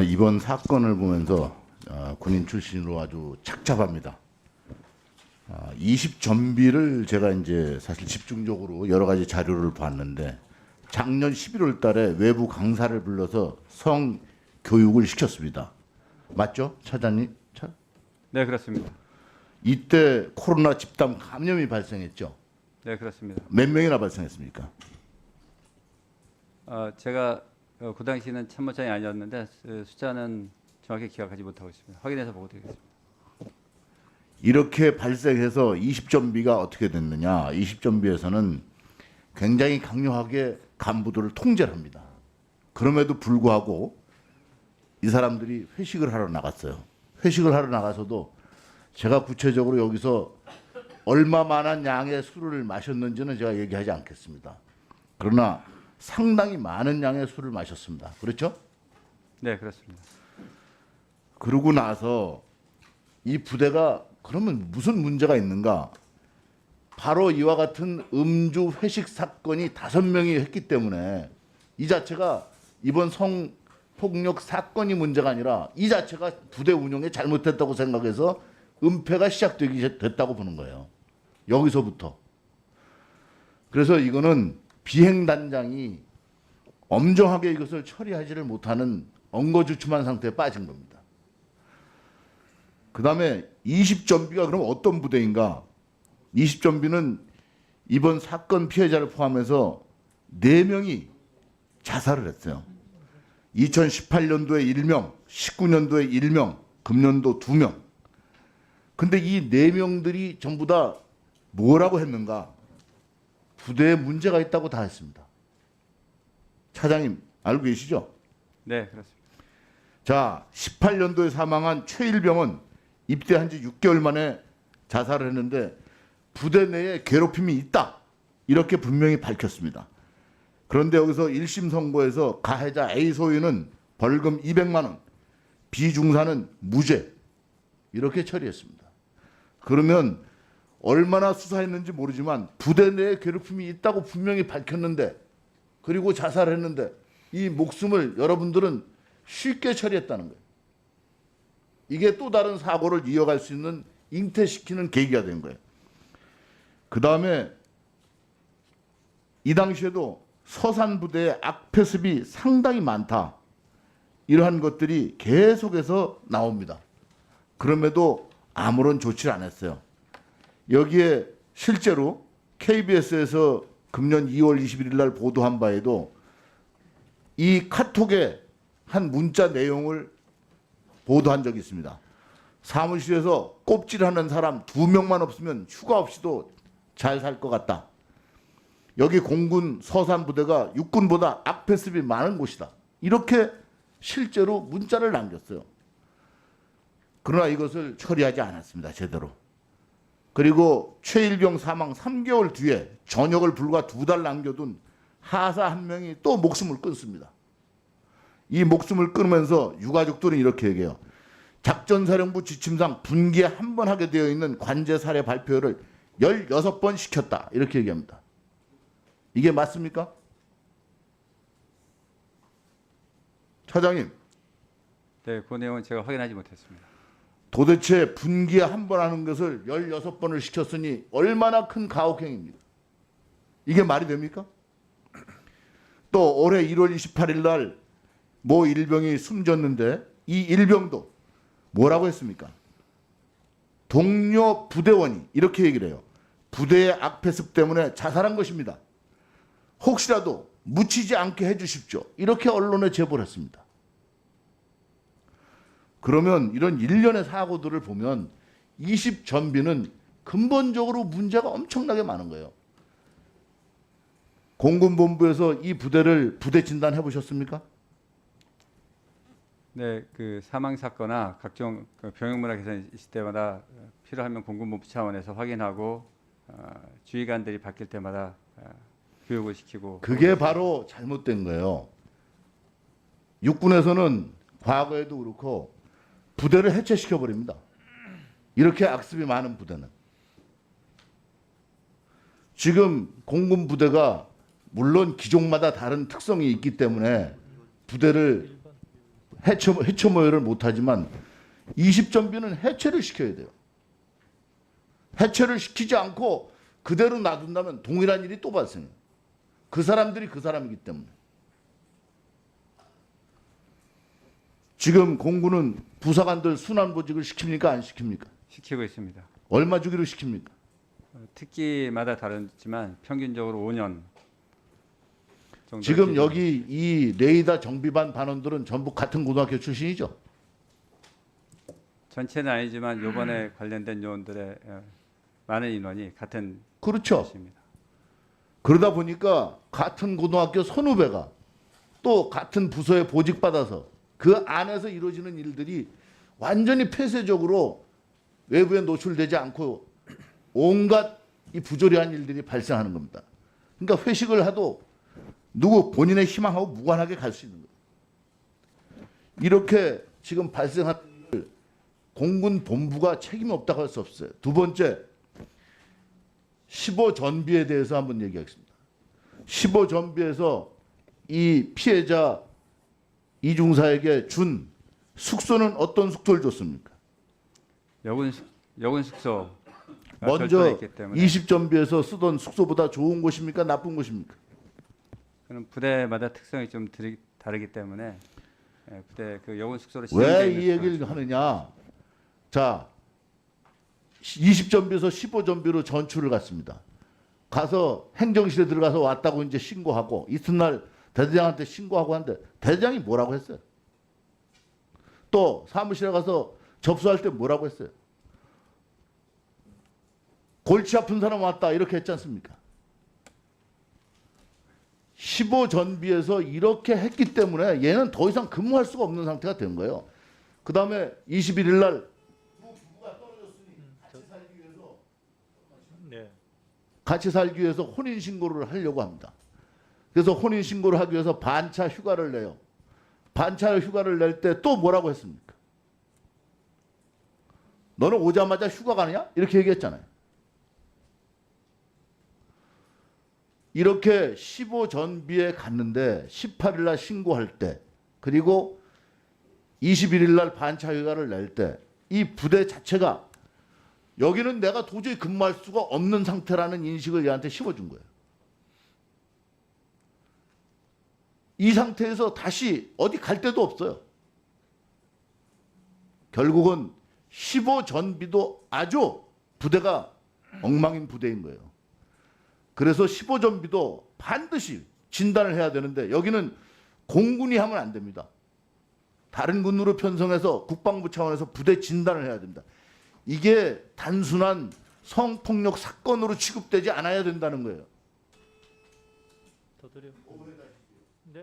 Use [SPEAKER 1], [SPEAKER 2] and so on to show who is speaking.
[SPEAKER 1] 이번 사건을 보면서 군인 출신으로 아주 착잡합니다. 20전비를 제가 이제 사실 집중적으로 여러 가지 자료를 봤는데 작년 11월 달에 외부 강사를 불러서 성 교육을 시켰습니다. 맞죠? 차장님?
[SPEAKER 2] 네, 그렇습니다.
[SPEAKER 1] 이때 코로나 집단 감염이 발생했죠?
[SPEAKER 2] 네, 그렇습니다.
[SPEAKER 1] 몇 명이나 발생했습니까?
[SPEAKER 2] 제가 그 당시는 참모장이 아니었는데 숫자는 정확히 기억하지 못하고 있습니다. 확인해서 보고 드리겠습니다.
[SPEAKER 1] 이렇게 발생해서 20전비가 어떻게 됐느냐? 20전비에서는 굉장히 강력하게 간부들을 통제를 합니다. 그럼에도 불구하고 이 사람들이 회식을 하러 나갔어요. 회식을 하러 나가서도 제가 구체적으로 여기서 얼마만한 양의 술을 마셨는지는 제가 얘기하지 않겠습니다. 그러나 상당히 많은 양의 술을 마셨습니다. 그렇죠?
[SPEAKER 2] 네, 그렇습니다.
[SPEAKER 1] 그러고 나서 이 부대가 그러면 무슨 문제가 있는가? 바로 이와 같은 음주 회식 사건이 5명이 했기 때문에 이 자체가 이번 성폭력 사건이 문제가 아니라 이 자체가 부대 운영에 잘못됐다고 생각해서 은폐가 시작되기 됐다고 보는 거예요. 여기서부터. 그래서 이거는 비행단장이 엄정하게 이것을 처리하지를 못하는 엉거주춤한 상태에 빠진 겁니다. 그 다음에 20전비가 그럼 어떤 부대인가? 20전비는 이번 사건 피해자를 포함해서 4명이 자살을 했어요. 2018년도에 1명, 19년도에 1명, 금년도 2명. 근데 이 4명들이 전부 다 뭐라고 했는가? 부대에 문제가 있다고 다 했습니다. 차장님 알고 계시죠?
[SPEAKER 2] 네, 그렇습니다.
[SPEAKER 1] 자, 18년도에 사망한 최일병은 입대한 지 6개월 만에 자살을 했는데 부대 내에 괴롭힘이 있다. 이렇게 분명히 밝혔습니다. 그런데 여기서 1심 선고에서 가해자 A 소위는 벌금 200만 원, B 중사는 무죄 이렇게 처리했습니다. 그러면 얼마나 수사했는지 모르지만 부대 내에 괴롭힘이 있다고 분명히 밝혔는데 그리고 자살했는데 이 목숨을 여러분들은 쉽게 처리했다는 거예요. 이게 또 다른 사고를 이어갈 수 있는 잉태시키는 계기가 된 거예요. 그 다음에 이 당시에도 서산부대의 악패습이 상당히 많다. 이러한 것들이 계속해서 나옵니다. 그럼에도 아무런 조치를 안 했어요. 여기에 실제로 KBS에서 금년 2월 21일 날 보도한 바에도 이 카톡의 한 문자 내용을 보도한 적이 있습니다. 사무실에서 꼽질하는 사람 2명만 없으면 휴가 없이도 잘 살 것 같다. 여기 공군 서산부대가 육군보다 악패습이 많은 곳이다. 이렇게 실제로 문자를 남겼어요. 그러나 이것을 처리하지 않았습니다. 제대로. 그리고 최일병 사망 3개월 뒤에 전역을 불과 2달 남겨둔 하사 한 명이 또 목숨을 끊습니다. 이 목숨을 끊으면서 유가족들은 이렇게 얘기해요. 작전사령부 지침상 분기에 한 번 하게 되어 있는 관제 사례 발표를 16번 시켰다. 이렇게 얘기합니다. 이게 맞습니까? 차장님.
[SPEAKER 2] 네, 그 내용은 제가 확인하지 못했습니다.
[SPEAKER 1] 도대체 분기에 한 번 하는 것을 16번을 시켰으니 얼마나 큰 가혹행위입니까? 이게 말이 됩니까? 또 올해 1월 28일 날 모 일병이 숨졌는데 이 일병도 뭐라고 했습니까? 동료 부대원이 이렇게 얘기를 해요. 부대의 악패습 때문에 자살한 것입니다. 혹시라도 묻히지 않게 해주십시오. 이렇게 언론에 제보를 했습니다. 그러면 이런 일련의 사고들을 보면 20전비는 근본적으로 문제가 엄청나게 많은 거예요. 공군본부에서 이 부대를 부대 진단해 보셨습니까?
[SPEAKER 2] 네, 그 사망 사건이나 각종 병역문화 개선 있을 때마다 필요하면 공군본부 차원에서 확인하고 주의관들이 바뀔 때마다 교육을 시키고.
[SPEAKER 1] 그게 바로 잘못된 거예요. 육군에서는 과거에도 그렇고 부대를 해체시켜 버립니다. 이렇게 악습이 많은 부대는. 지금 공군 부대가 물론 기종마다 다른 특성이 있기 때문에 부대를 해체 모여를 못하지만 20전비는 해체를 시켜야 돼요. 해체를 시키지 않고 그대로 놔둔다면 동일한 일이 또 발생해요. 그 사람들이 그 사람이기 때문에. 지금 공군은 부사관들 순환보직을 시킵니까? 안 시킵니까?
[SPEAKER 2] 시키고 있습니다.
[SPEAKER 1] 얼마 주기로 시킵니까?
[SPEAKER 2] 특기마다 다르지만 평균적으로 5년 정도.
[SPEAKER 1] 지금 여기 이 레이더 정비반 반원들은 전부 같은 고등학교 출신이죠?
[SPEAKER 2] 전체는 아니지만 요번에 관련된 요원들의 많은 인원이 같은
[SPEAKER 1] 그렇죠.
[SPEAKER 2] 곳입니다.
[SPEAKER 1] 그러다 보니까 같은 고등학교 선후배가 또 같은 부서에 보직받아서 그 안에서 이루어지는 일들이 완전히 폐쇄적으로 외부에 노출되지 않고 온갖 이 부조리한 일들이 발생하는 겁니다. 그러니까 회식을 하도 누구 본인의 희망하고 무관하게 갈 수 있는 거예요. 이렇게 지금 발생한 일을 공군 본부가 책임이 없다고 할 수 없어요. 두 번째, 15전비에 대해서 한번 얘기하겠습니다. 15전비에서 이 피해자 이중사에게 준 숙소는 어떤 숙소를 줬습니까?
[SPEAKER 2] 여군 숙소
[SPEAKER 1] 먼저
[SPEAKER 2] 있기 때문에
[SPEAKER 1] 20전비에서 쓰던 숙소보다 좋은 곳입니까? 나쁜 곳입니까?
[SPEAKER 2] 그는 부대마다 특성이 좀 다르기 때문에 부대 그 여군 숙소로
[SPEAKER 1] 왜
[SPEAKER 2] 지정되어
[SPEAKER 1] 이 얘기를 하느냐? 자, 20전비에서 15전비로 전출을 갔습니다. 가서 행정실에 들어가서 왔다고 이제 신고하고 이튿날 대대장한테 신고하고 하는데 대대장이 뭐라고 했어요? 또 사무실에 가서 접수할 때 뭐라고 했어요? 골치 아픈 사람 왔다 이렇게 했지 않습니까? 15전비에서 이렇게 했기 때문에 얘는 더 이상 근무할 수가 없는 상태가 된 거예요. 그 다음에 21일 날 부부가 떨어졌으니 같이 살기 위해서 같이 살기 위해서 혼인신고를 하려고 합니다. 그래서 혼인신고를 하기 위해서 반차 휴가를 내요. 반차 휴가를 낼 때 또 뭐라고 했습니까? 너는 오자마자 휴가 가느냐? 이렇게 얘기했잖아요. 이렇게 15전비에 갔는데 18일 날 신고할 때 그리고 21일 날 반차 휴가를 낼 때 이 부대 자체가 여기는 내가 도저히 근무할 수가 없는 상태라는 인식을 얘한테 심어준 거예요. 이 상태에서 다시 어디 갈 데도 없어요. 결국은 15전비도 아주 부대가 엉망인 부대인 거예요. 그래서 15전비도 반드시 진단을 해야 되는데 여기는 공군이 하면 안 됩니다. 다른 군으로 편성해서 국방부 차원에서 부대 진단을 해야 됩니다. 이게 단순한 성폭력 사건으로 취급되지 않아야 된다는 거예요.
[SPEAKER 3] 더 드려. 네.